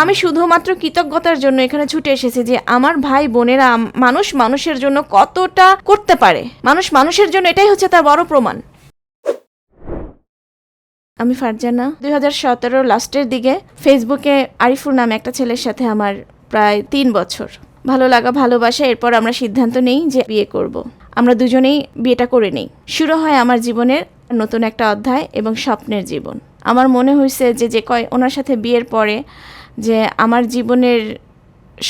আমি শুধুমাত্র কৃতজ্ঞতার জন্য এখানে ছুটে এসেছি যে আমার ভাই বোনেরা মানুষ মানুষের জন্য কতটা করতে পারে, মানুষ মানুষের জন্য, এটাই হচ্ছে তার বড় প্রমাণ। আমি ফারজানা। 2017 লাস্টের দিকে ফেসবুকে আরিফুর নামে একটা ছেলের সাথে আমার প্রায় 3 বছর ভালো লাগা ভালোবাসা। এরপর আমরা সিদ্ধান্ত নেই যে বিয়ে করব। আমরা দুজনেই বিয়েটা করে নেই। শুরু হয় আমার জীবনের নতুন একটা অধ্যায় এবং স্বপ্নের জীবন। আমার মনে হয়েছে যে ওনার সাথে বিয়ের পরে যে আমার জীবনের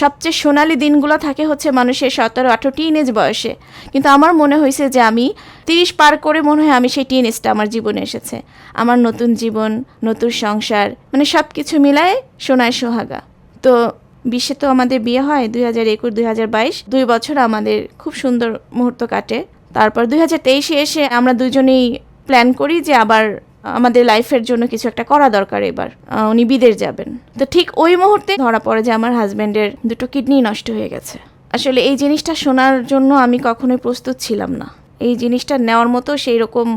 সবচেয়ে সোনালি দিনগুলো থাকে হচ্ছে মানুষের 17-18 টিনেজ বয়সে, কিন্তু আমার মনে হয়েছে যে আমি 30 পার করে মনে হয় আমি সেই টিনেজটা আমার জীবনে এসেছে। আমার নতুন জীবন, নতুন সংসার, মানে সব কিছু মিলায় সোনায় সোহাগা। তো 20-এ তো আমাদের বিয়ে হয়, 2021-2022 2 বছর আমাদের খুব সুন্দর মুহূর্ত কাটে। তারপর 2023-এ এসে আমরা দুজনেই প্ল্যান করি যে আবার আমাদের লাইফের জন্য কিছু একটা করা দরকার। এবার উনি বিদেশ যাবেন। তো ঠিক ওই মুহূর্তে ধরা পড়ে যে আমার হাজব্যান্ডের 2টো কিডনি নষ্ট হয়ে গেছে। আসলে এই জিনিসটা শোনার জন্য আমি কখনোই প্রস্তুত ছিলাম না। এই জিনিসটা নেওয়ার মতো সেই রকম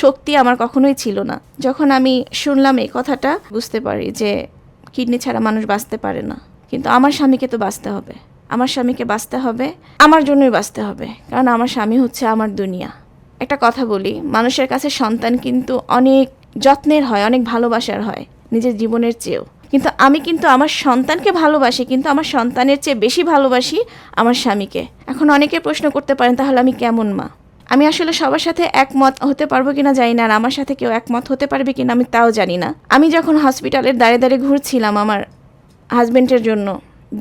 শক্তি আমার কখনোই ছিল না। যখন আমি শুনলাম এই কথাটা, বুঝতে পারি যে কিডনি ছাড়া মানুষ বাঁচতে পারে না। কিন্তু আমার স্বামীকে তো বাঁচতে হবে, আমার স্বামীকে বাঁচতে হবে, আমার জন্যই বাঁচতে হবে, কারণ আমার স্বামী হচ্ছে আমার দুনিয়া। একটা কথা বলি, মানুষের কাছে সন্তান কিন্তু অনেক যত্নের হয়, অনেক ভালোবাসার হয় নিজের জীবনের চেয়েও। কিন্তু আমি কিন্তু আমার সন্তানকে ভালোবাসি, কিন্তু আমার সন্তানের চেয়ে বেশি ভালোবাসি আমার স্বামীকে। এখন অনেকে প্রশ্ন করতে পারেন তাহলে আমি কেমন মা? আমি আসলে সবার সাথে একমত হতে পারবো কিনা জানি না, আর আমার সাথে কেউ একমত হতে পারবে কিনা আমি তাও জানি না। আমি যখন হসপিটালের দাঁড়ে দাঁড়িয়ে ঘুরছিলাম আমার হাজব্যান্ডের জন্য,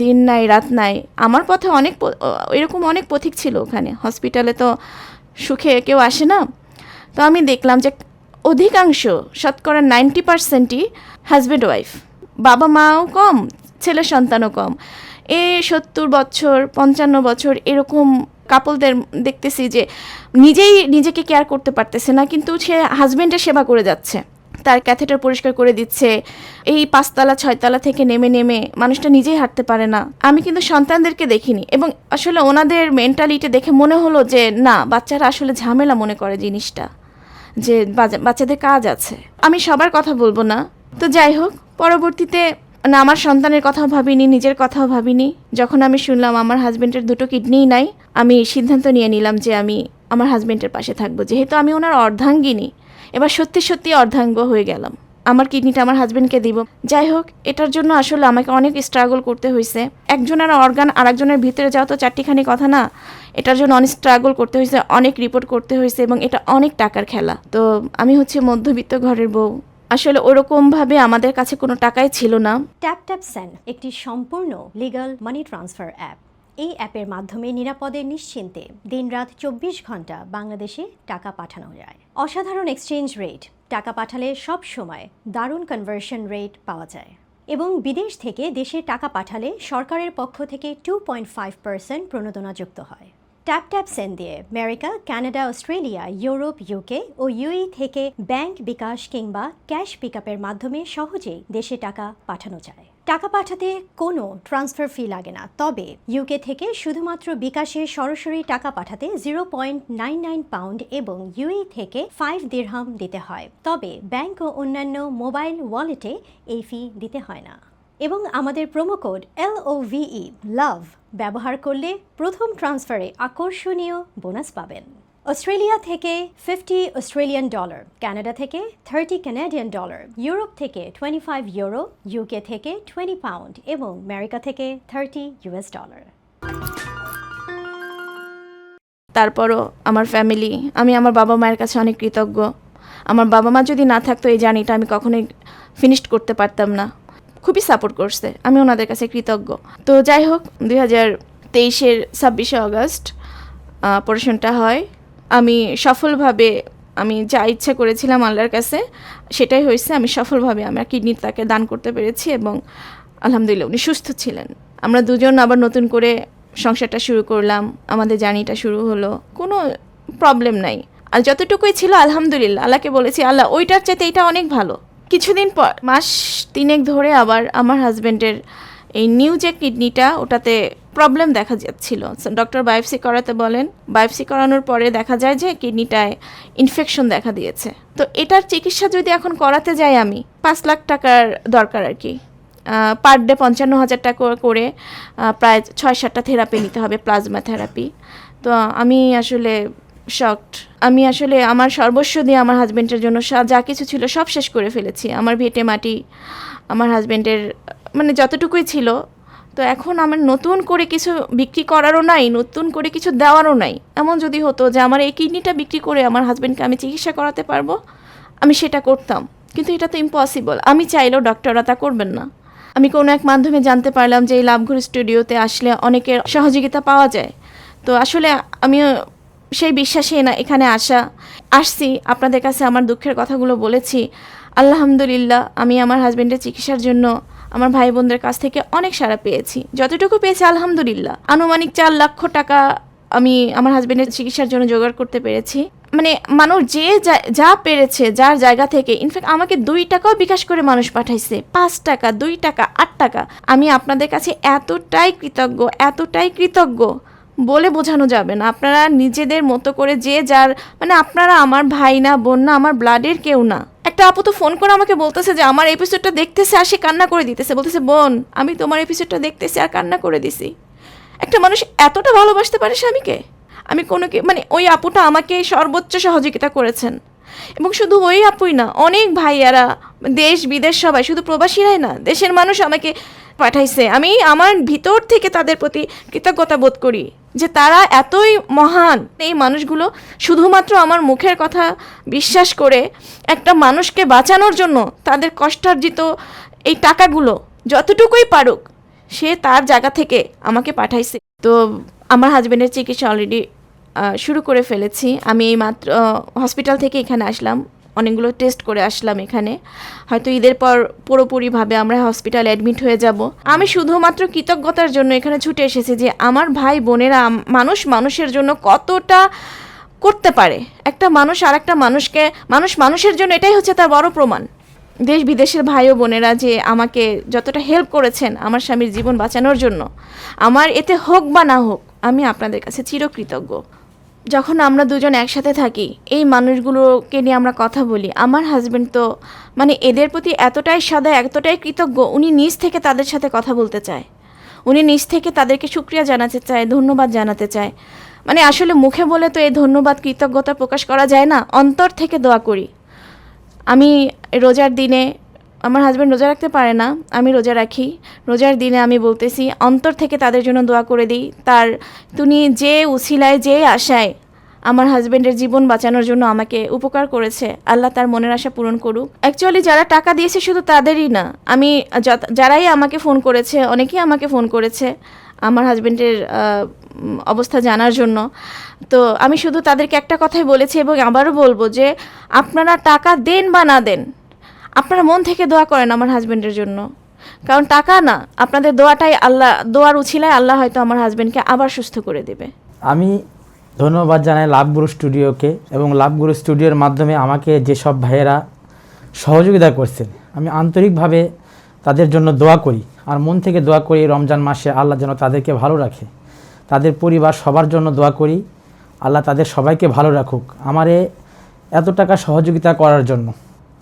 দিন নাই রাত নাই, আমার পথে এরকম অনেক পথিক ছিল ওখানে। হসপিটালে তো সুখে কেউ আসে না। তো আমি দেখলাম যে অধিকাংশ, শতকরা 90%ই হাজব্যান্ড ওয়াইফ, বাবা মাও কম, ছেলে সন্তানও কম। 70 বছর 55 বছর এরকম কাপলদের দেখতেছি যে নিজেই নিজেকে কেয়ার করতে পারতেছে না, কিন্তু সে হাজব্যান্ডের সেবা করে যাচ্ছে, তার ক্যাথেটার পরিষ্কার করে দিচ্ছে। এই 5তলা 6তলা থেকে নেমে নেমে মানুষটা নিজেই হাঁটতে পারে না। আমি কিন্তু সন্তানদেরকে দেখিনি, এবং আসলে ওনাদের মেন্টালিটি দেখে মনে হলো যে না, বাচ্চারা আসলে ঝামেলা মনে করে জিনিসটা, যে বাচ্চাদের কাজ আছে। আমি সবার কথা বলবো না। তো যাই হোক, পরবর্তীতে না আমার সন্তানের কথাও ভাবিনি, নিজের কথাও ভাবিনি। যখন আমি শুনলাম আমার হাজব্যান্ডের 2টো কিডনিই নাই, আমি সিদ্ধান্ত নিয়ে নিলাম যে আমি আমার হাজব্যান্ডের পাশে থাকবো। যেহেতু আমি ওনার অর্ধাঙ্গিনী, এবার সত্যি সত্যি অর্ধাঙ্গ হয়ে গেলাম। আমার কিডনিটা আমার হাজব্যান্ডকে দিব। যাই হোক, এটার জন্য আসলে আমাকে অনেক স্ট্রাগল করতে হয়েছে। একজনের অর্গান আরেকজনের ভিতরে যাওয়া তো চারটিখানি কথা না। এটার জন্য অনেক স্ট্রাগল করতে হয়েছে, অনেক রিপোর্ট করতে হয়েছে, এবং এটা অনেক টাকার খেলা। তো আমি হচ্ছে মধ্যবিত্ত ঘরের বউ, আসলে ওরকমভাবে আমাদের কাছে কোনো টাকাই ছিল না। TapTapSend একটি সম্পূর্ণ লিগ্যাল মানি ট্রান্সফার অ্যাপ। এই অ্যাপের মাধ্যমে নিরাপদে নিশ্চিন্তে দিনরাত 24 ঘন্টা বাংলাদেশে টাকা পাঠানো যায়। অসাধারণ এক্সচেঞ্জ রেট, টাকা পাঠালে সব সময় দারুণ কনভার্সন রেট পাওয়া যায়, এবং বিদেশ থেকে দেশে টাকা পাঠালে সরকারের পক্ষ থেকে 2.5% প্রণোদনা যুক্ত হয়। TapTapSend দিয়ে America, Canada, Australia, Europe, UK ও ইউএই থেকে ব্যাংক বিকাশ কিংবা ক্যাশ পিকআপের মাধ্যমে সহজেই দেশে টাকা পাঠানো যায়। টাকা পাঠাতে কোনো ট্রান্সফার ফি লাগে না, তবে ইউকে থেকে শুধুমাত্র বিকাশে সরাসরি টাকা পাঠাতে 0.99 পাউন্ড এবং ইউএই থেকে 5 দিরহাম দিতে হয়। তবে ব্যাংক ও অন্যান্য মোবাইল ওয়ালেটে এই ফি দিতে হয় না। এবং আমাদের প্রোমো কোড LOVE লাভ ব্যবহার করলে প্রথম ট্রান্সফারে আকর্ষণীয় বোনাস পাবেন। অস্ট্রেলিয়া থেকে $50 অস্ট্রেলিয়ান ডলার, কানাডা থেকে $30 কানাডিয়ান ডলার, ইউরোপ থেকে 25 ইউরো, ইউকে থেকে 20 পাউন্ড এবং আমেরিকা থেকে $30 ডলার। তারপরও আমার ফ্যামিলি, আমি আমার বাবা মায়ের কাছে অনেক কৃতজ্ঞ। আমার বাবা মা যদি না থাকতো এই জার্নিটা আমি কখনোই ফিনিশ করতে পারতাম না। খুবই সাপোর্ট করছে, আমি ওনাদের কাছে কৃতজ্ঞ। তো যাই হোক, 2023-এর 26শে অগস্ট অপারেশনটা হয়। আমি সফলভাবে, আমি যা ইচ্ছা করেছিলাম আল্লাহর কাছে সেটাই হয়েছে। আমি সফলভাবে আমার কিডনি তাকে দান করতে পেরেছি, এবং আলহামদুলিল্লাহ উনি সুস্থ ছিলেন। আমরা দুজন আবার নতুন করে সংসারটা শুরু করলাম, আমাদের জার্নিটা শুরু হলো। কোনো প্রবলেম নাই, আর যতটুকুই ছিল আলহামদুলিল্লাহ, আল্লাহকে বলেছি আল্লাহ ওইটার চাইতে এটা অনেক ভালো। কিছুদিন পর, মাস 3 ধরে আবার আমার হাজব্যান্ডের এই নিউ যে কিডনিটা, ওটাতে প্রবলেম দেখা যাচ্ছিল। ডক্টর বায়োপসি করাতে বলেন, বায়োপসি করানোর পরে দেখা যায় যে কিডনিটায় ইনফেকশন দেখা দিয়েছে। তো এটার চিকিৎসা যদি এখন করাতে যাই আমি, 5 লাখ টাকার দরকার আর কি। পার ডে 55,000 টাকা করে প্রায় 6-7টা থেরাপি নিতে হবে, প্লাজমা থেরাপি। তো আমি আসলে শকড। আমি আসলে আমার সর্বস্ব দিয়ে আমার হাজব্যান্ডের জন্য যা কিছু ছিল সব শেষ করে ফেলেছি। আমার ভিটে মাটি, আমার হাজব্যান্ডের মানে যতটুকুই ছিল। তো এখন আমার নতুন করে কিছু বিক্রি করারও নাই, নতুন করে কিছু দেওয়ারও নাই। এমন যদি হতো যে আমার এই কিডনিটা বিক্রি করে আমার হাজব্যান্ডকে আমি চিকিৎসা করাতে পারবো, আমি সেটা করতাম। কিন্তু এটা তো ইম্পসিবল। আমি চাইলেও ডক্টররা তা করবেন না। আমি কোনো এক মাধ্যমে জানতে পারলাম যে এই লাভঘুর স্টুডিওতে আসলে অনেকের সহযোগিতা পাওয়া যায়। তো আসলে আমি সেই বিশ্বাসে এখানে আসছি, আপনাদের কাছে আমার দুঃখের কথাগুলো বলেছি। আলহামদুলিল্লাহ, আমি আমার হাজব্যান্ডের চিকিৎসার জন্য আমার ভাই বোনদের কাছ থেকে অনেক সাড়া পেয়েছি, যতটুকু পেয়েছি আলহামদুলিল্লাহ। আনুমানিক 4 লক্ষ টাকা আমি আমার হাজব্যান্ডের চিকিৎসার জন্য জোগাড় করতে পেরেছি। মানে মানুষ যা পেরেছে যার জায়গা থেকে, ইনফ্যাক্ট আমাকে 2 টাকাও বিকাশ করে মানুষ পাঠাইছে, 5 টাকা, 2 টাকা, 8 টাকা। আমি আপনাদের কাছে এতটাই কৃতজ্ঞ বলে বোঝানো যাবে না। আপনারা নিজেদের মতো করে যার মানে আপনারা আমার ভাই না, বোন না, আমার ব্লাডের কেউ না। একটা আপু তো ফোন করে আমাকে বলতেছে যে আমার এপিসোডটা দেখতেছে আর সে কান্না করে দিতেছে, বলতেছে বোন আমি তোমার এপিসোডটা দেখতেছি আর কান্না করে দিছি। একটা মানুষ এতটা ভালোবাসতে পারে স্বামীকে? আমি মানে ওই আপুটা আমাকে সর্বোচ্চ সহযোগিতা করেছেন। এবং শুধু ওই আপুই না, অনেক ভাইয়ারা দেশ বিদেশ সবাই, শুধু প্রবাসীরাই না, দেশের মানুষ আমাকে পাঠাইছে। আমি আমার ভিতর থেকে তাদের প্রতি কৃতজ্ঞতা বোধ করি যে তারা এতই মহান। এই মানুষগুলো শুধুমাত্র আমার মুখের কথা বিশ্বাস করে একটা মানুষকে বাঁচানোর জন্য তাদের কষ্টার্জিত এই টাকাগুলো যতটুকুই পারুক সে তার জায়গা থেকে আমাকে পাঠাইছে। তো আমার হাজব্যান্ডের চিকিৎসা অলরেডি শুরু করে ফেলেছি। আমি এই মাত্র হসপিটাল থেকে এখানে আসলাম, অনেকগুলো টেস্ট করে আসলাম এখানে। হয়তো ঈদের পর পুরোপুরিভাবে আমরা হসপিটালে অ্যাডমিট হয়ে যাব। আমি শুধুমাত্র কৃতজ্ঞতার জন্য এখানে ছুটে এসেছি যে আমার ভাই বোনেরা মানুষের জন্য কতটা করতে পারে। একটা মানুষ আর একটা মানুষের জন্য, এটাই হচ্ছে তার বড় প্রমাণ। দেশ বিদেশের ভাই ও বোনেরা যে আমাকে যতটা হেল্প করেছেন আমার স্বামীর জীবন বাঁচানোর জন্য, আমার এতে হোক বা না হোক আমি আপনাদের কাছে চিরকৃতজ্ঞ। যখন আমরা দুজন একসাথে থাকি, এই মানুষগুলোকে নিয়ে আমরা কথা বলি, আমার হাজব্যান্ড তো মানে এদের প্রতি এতটাই সদয়, এতটাই কৃতজ্ঞ, উনি নিজ থেকে তাদের সাথে কথা বলতে চায়, উনি নিজ থেকে তাদেরকে শুকরিয়া জানাতে চায়, ধন্যবাদ জানাতে চায়। মানে আসলে মুখে বলে তো এই ধন্যবাদ কৃতজ্ঞতা প্রকাশ করা যায় না, অন্তর থেকে দোয়া করি। আমি রোজার দিনে, আমার হাজব্যান্ড রোজা রাখতে পারে না, আমি রোজা রাখি, রোজার দিনে আমি বলতেছি অন্তর থেকে তাদের জন্য দোয়া করে দিই। তিনি যে উছিলায়, যে আশায় আমার হাজব্যান্ডের জীবন বাঁচানোর জন্য আমাকে উপকার করেছে, আল্লাহ তার মনের আশা পূরণ করুক। অ্যাকচুয়ালি যারা টাকা দিয়েছে শুধু তাদেরই না, আমি যারাই আমাকে ফোন করেছে, অনেকেই আমাকে ফোন করেছে আমার হাজব্যান্ডের অবস্থা জানার জন্য। তো আমি শুধু তাদেরকে একটা কথাই বলেছি এবং আবারও বলবো যে আপনারা টাকা দেন বা না দেন, আপনারা মন থেকে দোয়া করেন আমার হাজব্যান্ডের জন্য। কারণ টাকা না, আপনাদের দোয়াটাই দোয়ার উছিলায় আল্লাহ হয়তো আমার হাজব্যান্ডকে আবার সুস্থ করে দেবে। আমি ধন্যবাদ জানাই লাভগুরু স্টুডিওকে, এবং লাভগুরু স্টুডিওর মাধ্যমে আমাকে যেসব ভাইয়েরা সহযোগিতা করছেন, আমি আন্তরিকভাবে তাদের জন্য দোয়া করি। আর মন থেকে দোয়া করি রমজান মাসে আল্লাহ যেন তাদেরকে ভালো রাখে, তাদের পরিবার সবার জন্য দোয়া করি, আল্লাহ তাদের সবাইকে ভালো রাখুক। আমারে এত টাকা সহযোগিতা করার জন্য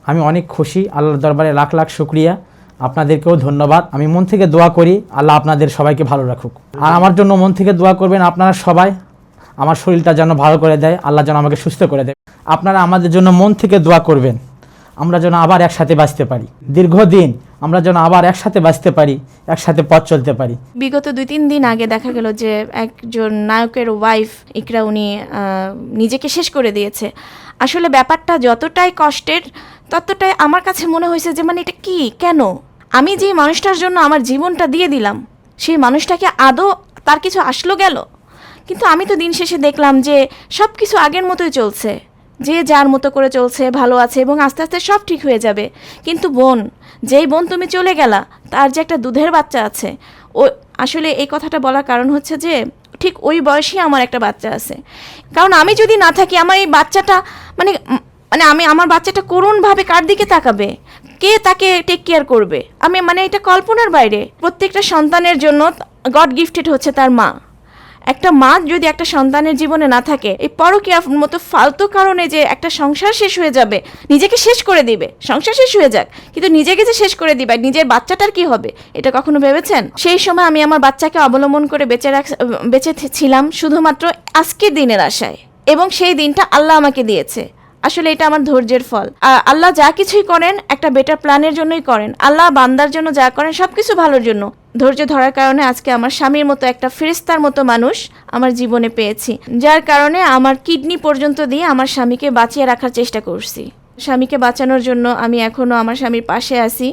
আমি অনেক খুশি, আল্লাহর দরবারে লাখ লাখ শুকরিয়া। আপনাদেরকেও ধন্যবাদ। আমি মন থেকে দোয়া করি আল্লাহ আপনাদের সবাইকে ভালো রাখুক। আর আমার জন্য মন থেকে দোয়া করবেন আপনারা সবাই, আমার শরীরটা যেন ভালো করে দেয়, আল্লাহ যেন আমাকে সুস্থ করে দেয়। আপনারা আমাদের জন্য মন থেকে দোয়া করবেন, আমরা যেন আবার একসাথে বাঁচতে পারি, দীর্ঘদিন আমরা যেন আবার একসাথে বাঁচতে পারি, একসাথে পথ চলতে পারি। বিগত 2-3 দিন আগে দেখা গেল যে একজন নায়কের ওয়াইফ ইকরা, উনি নিজেকে শেষ করে দিয়েছে। আসলে ব্যাপারটা যতটাই কষ্টের ততটাই আমার কাছে মনে হয়েছে যে মানে এটা কি, কেন আমি যে মানুষটার জন্য আমার জীবনটা দিয়ে দিলাম, সেই মানুষটাকে আদৌ তার কিছু আসলো গেল? কিন্তু আমি তো দিন শেষে দেখলাম যে সব কিছু আগের মতোই চলছে, যে যার মতো করে চলছে, ভালো আছে এবং আস্তে আস্তে সব ঠিক হয়ে যাবে। কিন্তু যেই বোন তুমি চলে গেলা, তার যে একটা দুধের বাচ্চা আছে, ও আসলে এই কথাটা বলার কারণ হচ্ছে যে ঠিক ওই বয়সী আমার একটা বাচ্চা আছে। কারণ আমি যদি না থাকি, আমার এই বাচ্চাটা মানে আমার বাচ্চাটা করুণভাবে কার দিকে তাকাবে, কে তাকে টেক কেয়ার করবে? এটা কল্পনার বাইরে। প্রত্যেকটা সন্তানের জন্য গড গিফটেড হচ্ছে তার মা। একটা মা যদি একটা সন্তানের জীবনে না থাকে, এই পরকীয়ার মতো ফালতু কারণে যে একটা সংসার শেষ হয়ে যাবে, নিজেকে শেষ করে দিবে, সংসার শেষ হয়ে যাক, কিন্তু নিজেকে যে শেষ করে দিবে, নিজের বাচ্চাটার কি হবে, এটা কখনো ভেবেছেন? সেই সময় আমি আমার বাচ্চাকে অবলম্বন করে বেঁচে ছিলাম শুধুমাত্র আজকের দিনের আশায়, এবং সেই দিনটা আল্লাহ আমাকে দিয়েছে। আসলে এটা আমার ধৈর্যের ফল। আর আল্লাহ যা কিছুই করেন একটা বেটার প্ল্যানের জন্যই করেন। আল্লাহ বান্দার জন্য যা করেন সবকিছু ভালোর জন্য। ধৈর্য ধরার কারণে আজকে আমার স্বামীর মতো একটা ফেরেশতার মতো মানুষ আমার জীবনে পেয়েছি, যার কারণে আমার কিডনি পর্যন্ত দিয়ে আমার স্বামীকে বাঁচিয়ে রাখার চেষ্টা করছি। স্বামীকে বাঁচানোর জন্য আমি এখনও আমার স্বামীর পাশে আছি।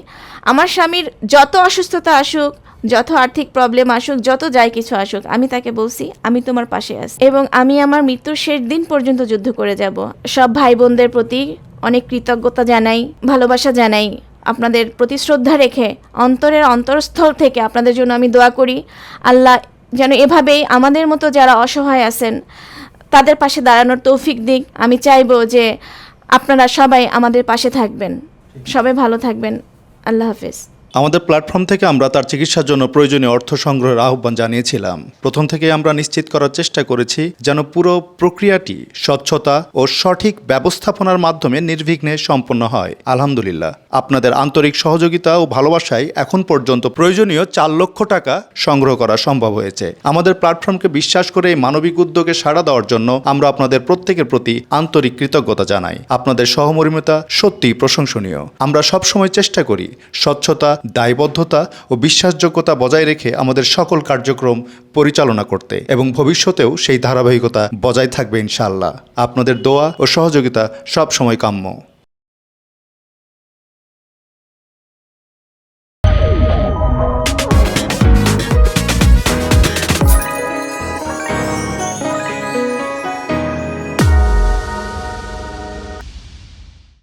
আমার স্বামীর যত অসুস্থতা আসুক, যত আর্থিক প্রবলেম আসুক, যত যাই কিছু আসুক, আমি তাকে বলছি আমি তোমার পাশে আছি, এবং আমি আমার মৃত্যুর শেষ দিন পর্যন্ত যুদ্ধ করে যাব। সব ভাই বোনদের প্রতি অনেক কৃতজ্ঞতা জানাই, ভালোবাসা জানাই, আপনাদের প্রতি শ্রদ্ধা রেখে অন্তরের অন্তরস্থল থেকে আপনাদের জন্য আমি দোয়া করি। আল্লাহ যেন এভাবেই আমাদের মতো যারা অসহায় আছেন তাদের পাশে দাঁড়ানোর তৌফিক দিক। আমি চাইবো যে আপনারা সবাই আমাদের পাশে থাকবেন। সবাই ভালো থাকবেন। আল্লাহ হাফেজ। আমাদের প্ল্যাটফর্ম থেকে আমরা তার চিকিৎসার জন্য প্রয়োজনীয় অর্থ সংগ্রহের আহ্বান জানিয়েছিলাম। প্রথম থেকে আমরা নিশ্চিত করার চেষ্টা করেছি যেন পুরো প্রক্রিয়াটি স্বচ্ছতা ও সঠিক ব্যবস্থাপনার মাধ্যমে নির্বিঘ্নে সম্পন্ন হয়। আলহামদুলিল্লাহ, আপনাদের আন্তরিক সহযোগিতা ও ভালোবাসায় এখন পর্যন্ত প্রয়োজনীয় 4 লক্ষ টাকা সংগ্রহ করা সম্ভব হয়েছে। আমাদের প্ল্যাটফর্মকে বিশ্বাস করে এই মানবিক উদ্যোগে সাড়া দেওয়ার জন্য আমরা আপনাদের প্রত্যেকের প্রতি আন্তরিক কৃতজ্ঞতা জানাই। আপনাদের সহমর্মিতা সত্যিই প্রশংসনীয়। আমরা সবসময় চেষ্টা করি স্বচ্ছতা, দায়বদ্ধতা ও বিশ্বাসযোগ্যতা বজায় রেখে আমাদের সকল কার্যক্রম পরিচালনা করতে, এবং ভবিষ্যতেও সেই ধারাবাহিকতা বজায় থাকবে ইনশাআল্লাহ। আপনাদের দোয়া ও সহযোগিতা সব সময় কাম্য।